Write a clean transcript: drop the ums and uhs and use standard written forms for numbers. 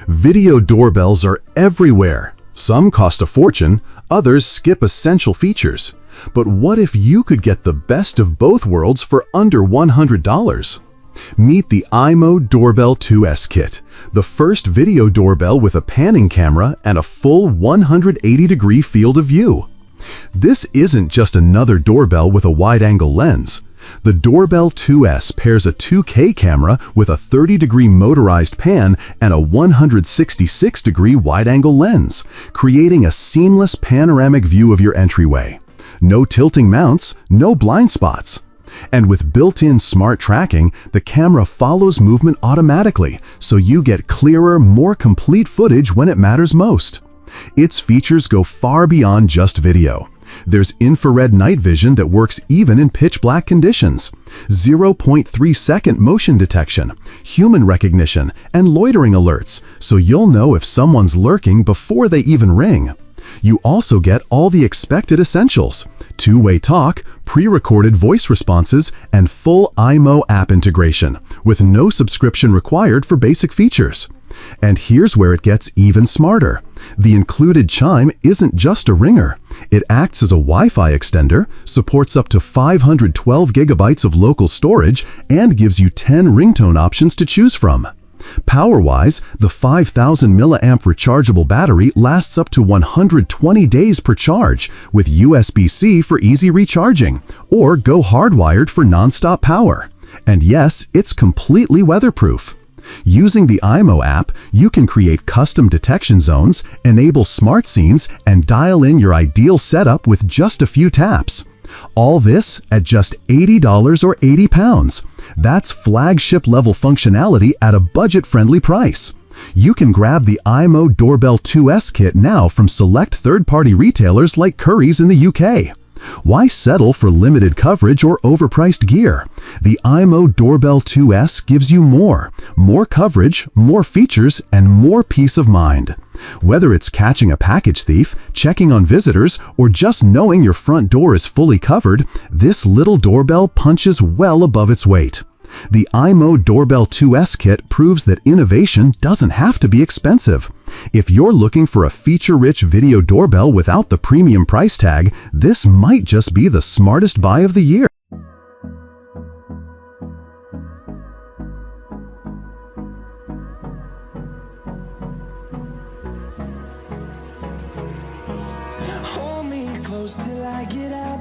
Video doorbells are everywhere. Some cost a fortune, others skip essential features. But what if you could get the best of both worlds for under $100? Meet the IMOU Doorbell 2S kit, the first video doorbell with a panning camera and a full 180-degree field of view. This isn't just another doorbell with a wide-angle lens. The Doorbell 2S pairs a 2K camera with a 30-degree motorized pan and a 166-degree wide-angle lens, creating a seamless panoramic view of your entryway. No tilting mounts, no blind spots. And with built-in smart tracking, the camera follows movement automatically, so you get clearer, more complete footage when it matters most. Its features go far beyond just video. There's infrared night vision that works even in pitch-black conditions, 0.3-second motion detection, human recognition, and loitering alerts, so you'll know if someone's lurking before they even ring. You also get all the expected essentials: two-way talk, pre-recorded voice responses, and full IMOU app integration, with no subscription required for basic features. And here's where it gets even smarter. The included chime isn't just a ringer. It acts as a Wi-Fi extender, supports up to 512 gigabytes of local storage, and gives you 10 ringtone options to choose from. Power-wise, the 5,000 mAh rechargeable battery lasts up to 120 days per charge, with USB-C for easy recharging, or go hardwired for non-stop power. And yes, it's completely weatherproof. Using the IMOU app, you can create custom detection zones, enable smart scenes, and dial in your ideal setup with just a few taps. All this at just $80 or £80. That's flagship level functionality at a budget-friendly price. You can grab the IMOU Doorbell 2S kit now from select third-party retailers like Currys in the UK. Why settle for limited coverage or overpriced gear? The IMOU Doorbell 2S gives you more coverage, more features, and more peace of mind. Whether it's catching a package thief, checking on visitors, or just knowing your front door is fully covered, this little doorbell punches well above its weight. The IMOU Doorbell 2S kit proves that innovation doesn't have to be expensive. If you're looking for a feature-rich video doorbell without the premium price tag, this might just be the smartest buy of the year. Hold me close till I get up.